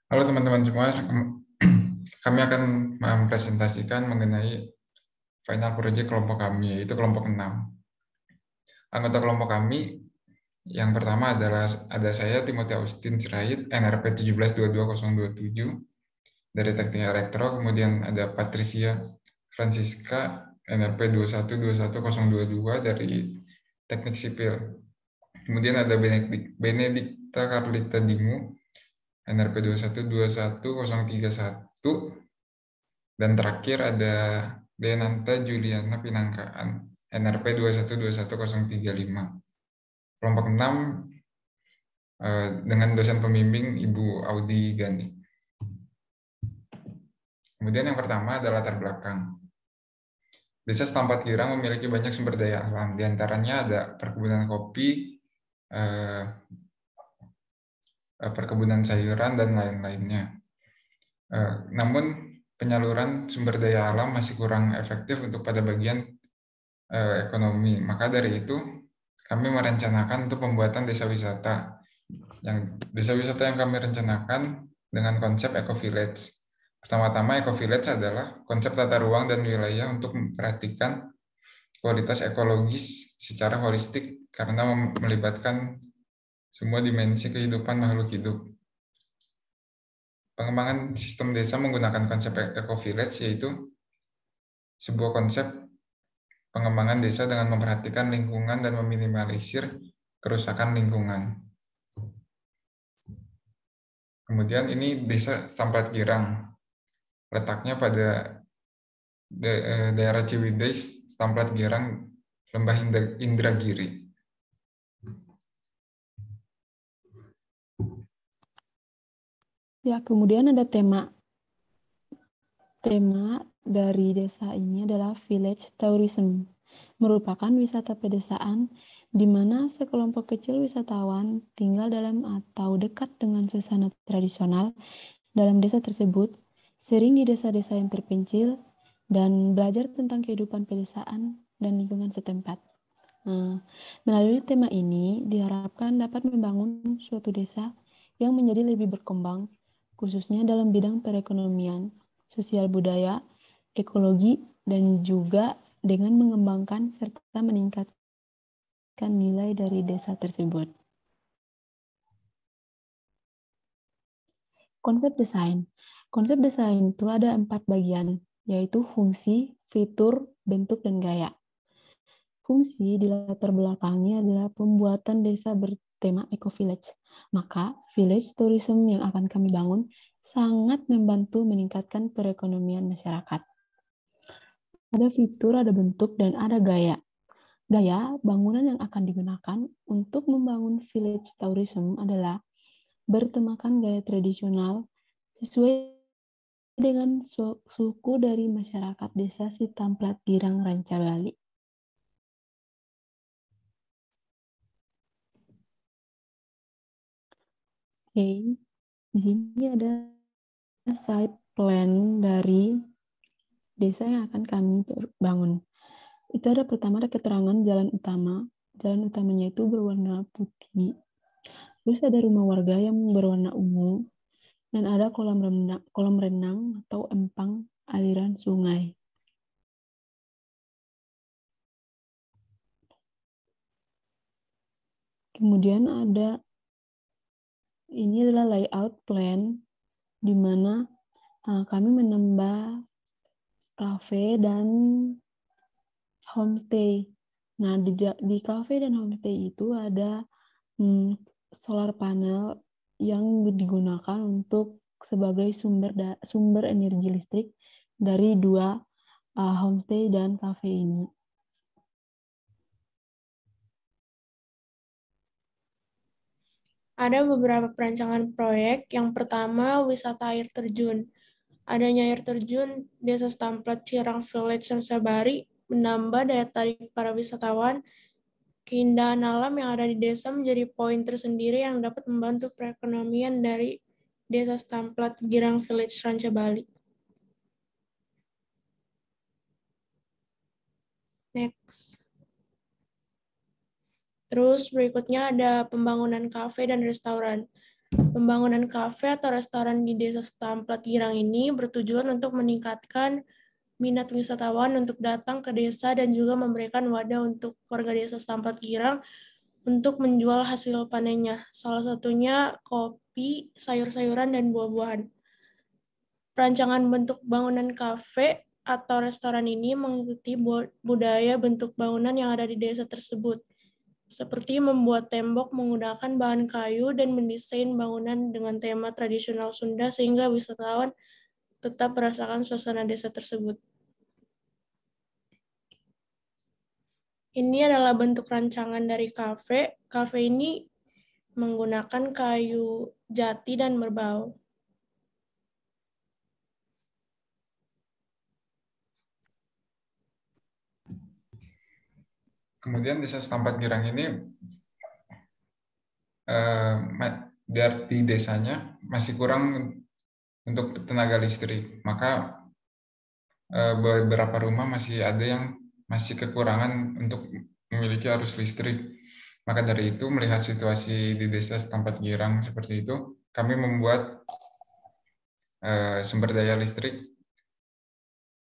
Halo teman-teman semua, kami akan mempresentasikan mengenai final project kelompok kami, yaitu kelompok 6. Anggota kelompok kami yang pertama adalah ada saya, Timothy Austin Sirait, NRP 1722027 dari Teknik Elektro, kemudian ada Patricia Francisca, NRP 2121022 dari Teknik Sipil. Kemudian ada Benedikta Carlita Dimu, NRP 2121031, dan terakhir ada Denanta Juliana Pinangkaan, NRP 2121035. Kelompok 6 dengan dosen pembimbing Ibu Audi Gani. Kemudian yang pertama adalah latar belakang. Desa Setampat Girang memiliki banyak sumber daya alam, diantaranya ada perkebunan kopi, perkebunan sayuran, dan lain-lainnya. Namun penyaluran sumber daya alam masih kurang efektif untuk pada bagian ekonomi. Maka dari itu kami merencanakan untuk pembuatan desa wisata. Desa wisata yang kami rencanakan dengan konsep Eco Village. Pertama-tama Eco Village adalah konsep tata ruang dan wilayah untuk memperhatikan kualitas ekologis secara holistik karena melibatkan semua dimensi kehidupan makhluk hidup. Pengembangan sistem desa menggunakan konsep Eco Village yaitu sebuah konsep pengembangan desa dengan memperhatikan lingkungan dan meminimalisir kerusakan lingkungan. Kemudian ini desa Setampat Girang. Letaknya pada daerah Ciwidey, Setampat Girang, Lembah Indragiri. Ya, kemudian ada tema dari desa ini adalah Village Tourism, merupakan wisata pedesaan di mana sekelompok kecil wisatawan tinggal dalam atau dekat dengan suasana tradisional dalam desa tersebut, sering di desa-desa yang terpencil, dan belajar tentang kehidupan pedesaan dan lingkungan setempat. Melalui tema ini, diharapkan dapat membangun suatu desa yang menjadi lebih berkembang, khususnya dalam bidang perekonomian, sosial budaya, ekologi, dan juga dengan mengembangkan serta meningkatkan nilai dari desa tersebut. Konsep desain. Konsep desain itu ada 4 bagian, yaitu fungsi, fitur, bentuk, dan gaya. Fungsi di latar belakangnya adalah pembuatan desa bertema Eco Village. Maka, village tourism yang akan kami bangun sangat membantu meningkatkan perekonomian masyarakat. Ada fitur, ada bentuk, dan ada gaya. Gaya bangunan yang akan digunakan untuk membangun village tourism adalah bertemakan gaya tradisional sesuai dengan suku dari masyarakat desa Sitamplat Girang Ranca Bali. Oke, di sini ada site plan dari desa yang akan kami bangun. Itu ada pertama ada keterangan jalan utama. Jalan utamanya itu berwarna putih. Terus ada rumah warga yang berwarna ungu. Dan ada kolam renang atau empang aliran sungai. Kemudian ada ini adalah layout plan di mana kami menambah kafe dan homestay. Nah, di kafe dan homestay itu ada solar panel yang digunakan untuk sebagai sumber energi listrik dari dua homestay dan kafe ini. Ada beberapa perancangan proyek. Yang pertama, wisata air terjun. Adanya air terjun Desa Setamplat Cirang Village Sansabari menambah daya tarik para wisatawan. Keindahan alam yang ada di desa menjadi poin tersendiri yang dapat membantu perekonomian dari Desa Setamplat Girang Village Ranca Bali. Next. Terus berikutnya ada pembangunan kafe dan restoran. Pembangunan kafe atau restoran di Desa Setamplat Girang ini bertujuan untuk meningkatkan minat wisatawan untuk datang ke desa dan juga memberikan wadah untuk warga Desa Setamplat Girang untuk menjual hasil panennya. Salah satunya kopi, sayur-sayuran, dan buah-buahan. Perancangan bentuk bangunan kafe atau restoran ini mengikuti budaya bentuk bangunan yang ada di desa tersebut, seperti membuat tembok menggunakan bahan kayu dan mendesain bangunan dengan tema tradisional Sunda sehingga wisatawan tetap merasakan suasana desa tersebut. Ini adalah bentuk rancangan dari kafe. Kafe ini menggunakan kayu jati dan berbau. Kemudian Desa Setampat Girang ini di desanya masih kurang untuk tenaga listrik, maka beberapa rumah masih ada yang masih kekurangan untuk memiliki arus listrik. Maka dari itu, melihat situasi di Desa Setampat Girang seperti itu, kami membuat sumber daya listrik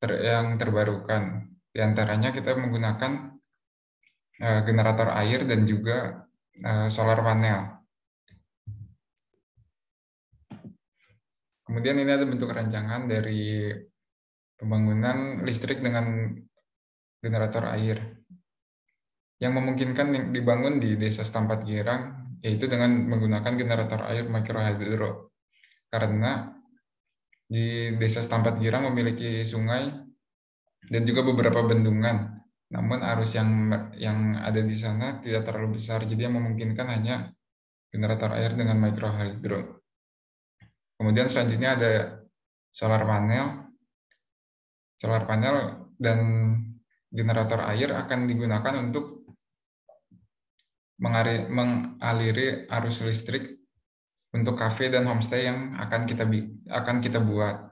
yang terbarukan. Di antaranya kita menggunakan generator air dan juga solar panel. Kemudian ini ada bentuk rancangan dari pembangunan listrik dengan generator air yang memungkinkan dibangun di Desa Setampat Girang, yaitu dengan menggunakan generator air mikrohidro. Karena di Desa Setampat Girang memiliki sungai dan juga beberapa bendungan, namun arus yang ada di sana tidak terlalu besar, jadi yang memungkinkan hanya generator air dengan mikrohidro. Kemudian selanjutnya ada solar panel dan generator air akan digunakan untuk mengaliri arus listrik untuk kafe dan homestay yang akan kita buat.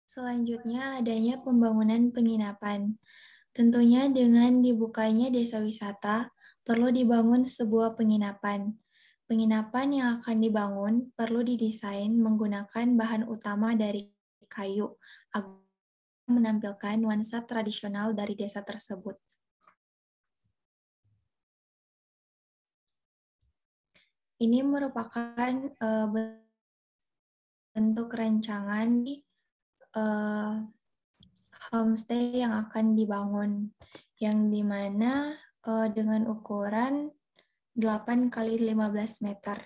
Selanjutnya adanya pembangunan penginapan. Tentunya dengan dibukanya desa wisata, perlu dibangun sebuah penginapan. Penginapan yang akan dibangun perlu didesain menggunakan bahan utama dari kayu agar menampilkan nuansa tradisional dari desa tersebut. Ini merupakan bentuk rancangan homestay yang akan dibangun, yang dimana dengan ukuran 8 x 15 meter,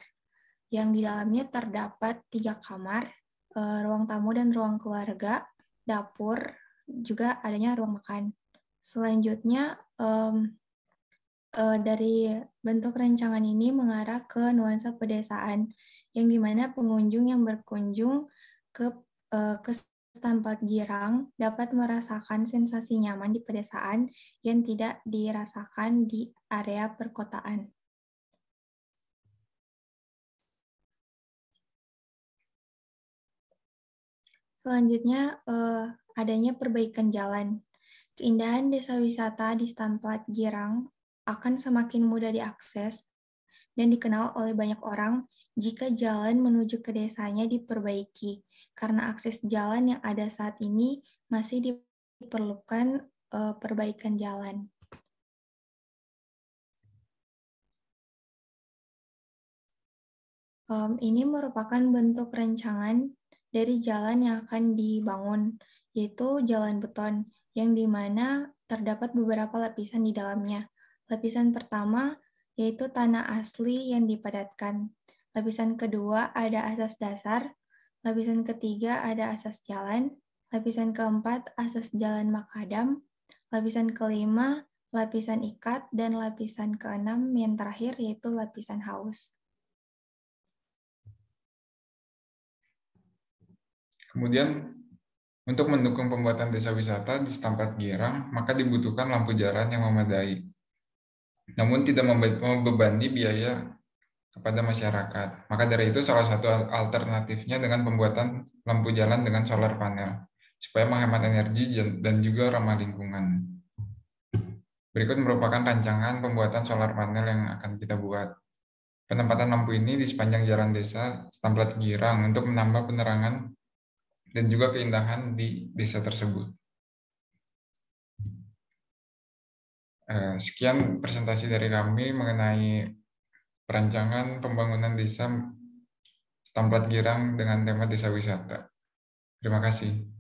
yang di dalamnya terdapat 3 kamar, ruang tamu dan ruang keluarga, dapur, juga adanya ruang makan. Selanjutnya, dari bentuk rancangan ini mengarah ke nuansa pedesaan, yang dimana pengunjung yang berkunjung ke Setampat Girang dapat merasakan sensasi nyaman di pedesaan yang tidak dirasakan di area perkotaan. Selanjutnya, adanya perbaikan jalan. Keindahan desa wisata di Setampat Girang akan semakin mudah diakses dan dikenal oleh banyak orang jika jalan menuju ke desanya diperbaiki, karena akses jalan yang ada saat ini masih diperlukan perbaikan jalan. Ini merupakan bentuk rancangan dari jalan yang akan dibangun, yaitu jalan beton, yang dimana terdapat beberapa lapisan di dalamnya. Lapisan pertama yaitu tanah asli yang dipadatkan. Lapisan kedua ada asas dasar. Lapisan ketiga ada asas jalan. Lapisan keempat asas jalan makadam. Lapisan kelima lapisan ikat, dan lapisan keenam yang terakhir yaitu lapisan haus. Kemudian, untuk mendukung pembuatan desa wisata di Setampat Girang, maka dibutuhkan lampu jalan yang memadai, namun tidak membebani biaya kepada masyarakat. Maka dari itu, salah satu alternatifnya dengan pembuatan lampu jalan dengan solar panel, supaya menghemat energi dan juga ramah lingkungan. Berikut merupakan rancangan pembuatan solar panel yang akan kita buat. Penempatan lampu ini di sepanjang jalan desa Stamplat Girang untuk menambah penerangan dan juga keindahan di desa tersebut. Sekian presentasi dari kami mengenai perancangan pembangunan desa Stamplat Girang dengan tema desa wisata. Terima kasih.